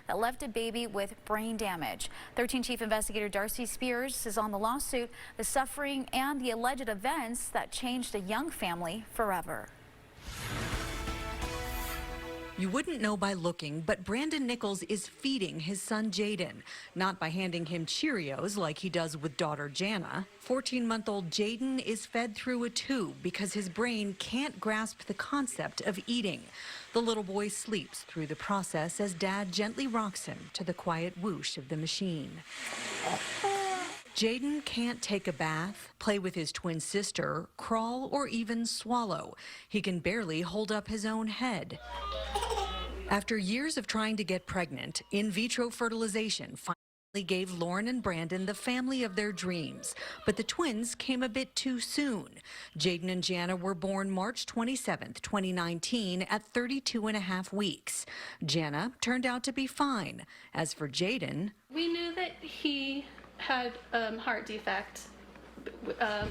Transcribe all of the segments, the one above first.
that left a baby with brain damage. 13 Chief Investigator Darcy Spears is on the lawsuit, the suffering and the alleged events that changed a young family forever. You wouldn't know by looking, but Brandon Nichols is feeding his son Jaden, not by handing him Cheerios like he does with daughter Jana. 14-month-old Jaden is fed through a tube because his brain can't grasp the concept of eating. The little boy sleeps through the process as dad gently rocks him to the quiet whoosh of the machine. Jaden can't take a bath, play with his twin sister, crawl, or even swallow. He can barely hold up his own head. After years of trying to get pregnant, in vitro fertilization finally gave Lauren and Brandon the family of their dreams. But the twins came a bit too soon. Jaden and Jana were born March 27th, 2019 at 32.5 weeks. Jana turned out to be fine. As for Jaden, we knew that he had heart defect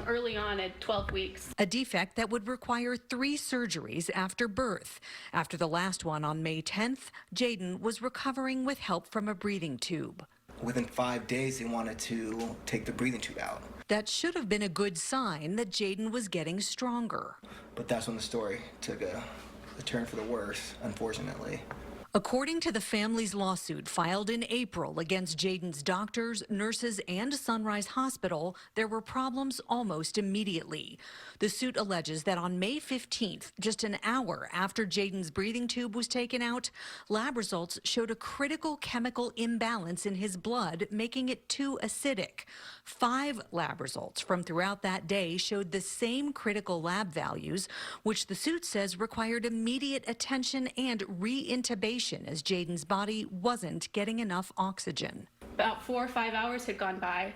early on at 12 weeks. A defect that would require 3 surgeries after birth. After the last one on May 10th, Jaden was recovering with help from a breathing tube. Within 5 days, they wanted to take the breathing tube out. That should have been a good sign that Jaden was getting stronger. But that's when the story took a turn for the worse, unfortunately. According to the family's lawsuit filed in April against Jaden's doctors, nurses, and Sunrise Hospital, there were problems almost immediately. The suit alleges that on May 15th, just an hour after Jaden's breathing tube was taken out, lab results showed a critical chemical imbalance in his blood, making it too acidic. 5 lab results from throughout that day showed the same critical lab values, which the suit says required immediate attention and re-intubation as Jaden's body wasn't getting enough oxygen. About 4 or 5 hours had gone by,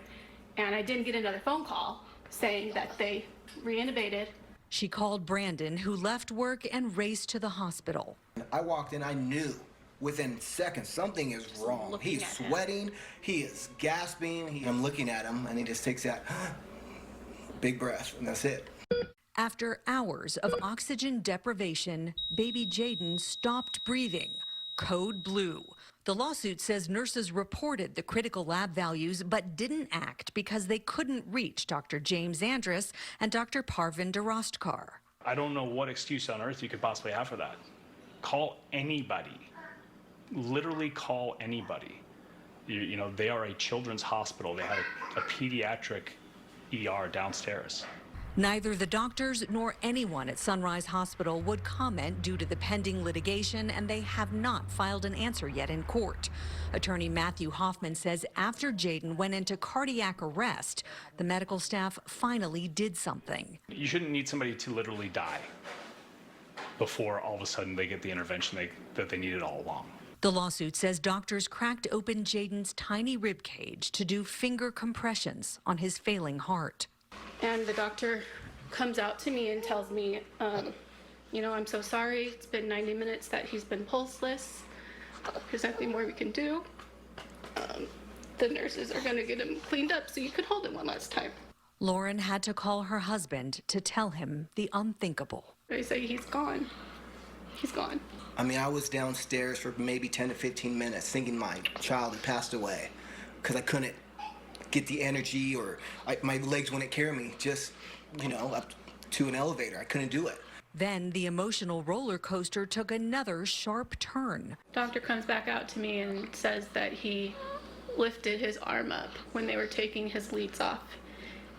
and I didn't get another phone call saying that they re-intubated. She called Brandon, who left work and raced to the hospital. I walked in, I knew within seconds something is wrong. He's sweating, he is gasping. I'm looking at him, and he just takes that big breath, and that's it. After hours of oxygen deprivation, baby Jaden stopped breathing. Code blue. The lawsuit says nurses reported the critical lab values but didn't act because they couldn't reach Dr. James Andrus and Dr. Parvin Darostkar. I don't know what excuse on earth you could possibly have for that. Call anybody. Literally call anybody. You know, they are a children's hospital. They had a pediatric ER downstairs. Neither the doctors nor anyone at Sunrise Hospital would comment due to the pending litigation, and they have not filed an answer yet in court. Attorney Matthew Hoffman says after Jaden went into cardiac arrest, the medical staff finally did something. You shouldn't need somebody to literally die before all of a sudden they get the intervention that they needed all along. The lawsuit says doctors cracked open Jaden's tiny rib cage to do finger compressions on his failing heart. And the doctor comes out to me and tells me, you know, I'm so sorry. It's been 90 minutes that he's been pulseless. There's nothing more we can do. The nurses are going to get him cleaned up so you can hold him one last time. Lauren had to call her husband to tell him the unthinkable. They say he's gone. He's gone. I mean, I was downstairs for maybe 10 to 15 minutes thinking my child had passed away because I couldn't get the energy, or my legs wouldn't carry me just, you know, up to an elevator. I couldn't do it. Then the emotional roller coaster took another sharp turn. Doctor comes back out to me and says that he lifted his arm up when they were taking his leads off.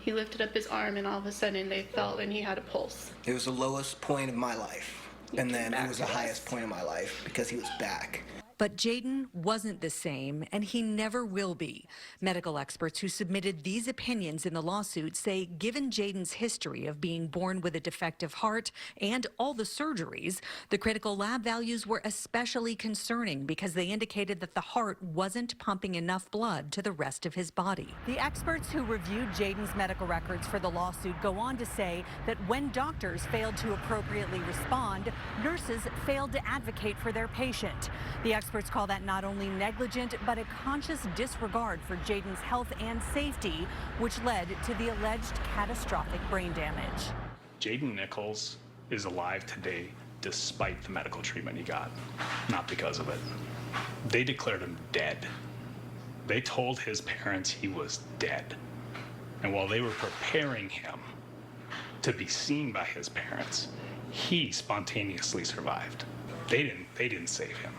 He lifted up his arm and all of a sudden they felt and he had a pulse. It was the lowest point of my life. And then it was the highest point of my life because he was back. But Jaden wasn't the same, and he never will be. Medical experts who submitted these opinions in the lawsuit say given Jaden's history of being born with a defective heart and all the surgeries, the critical lab values were especially concerning because they indicated that the heart wasn't pumping enough blood to the rest of his body. The experts who reviewed Jaden's medical records for the lawsuit go on to say that when doctors failed to appropriately respond, nurses failed to advocate for their patient. The experts call that not only negligent, but a conscious disregard for Jaden's health and safety, which led to the alleged catastrophic brain damage. Jaden Nichols is alive today despite the medical treatment he got, not because of it. They declared him dead. They told his parents he was dead. And while they were preparing him to be seen by his parents, he spontaneously survived. They didn't save him.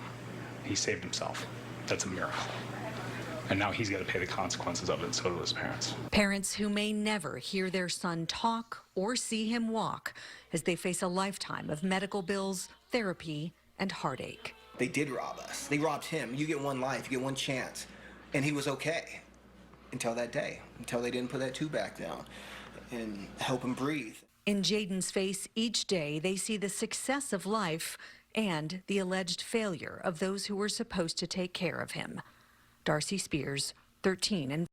He saved himself. That's a miracle. And now he's got to pay the consequences of it, and so do his parents. Parents who may never hear their son talk or see him walk as they face a lifetime of medical bills, therapy, and heartache. They did rob us. They robbed him. You get one life, you get one chance. And he was okay until that day, until they didn't put that tube back down and help him breathe. In Jaden's face each day, they see the success of life and the alleged failure of those who were supposed to take care of him. Darcy Spears, 13 and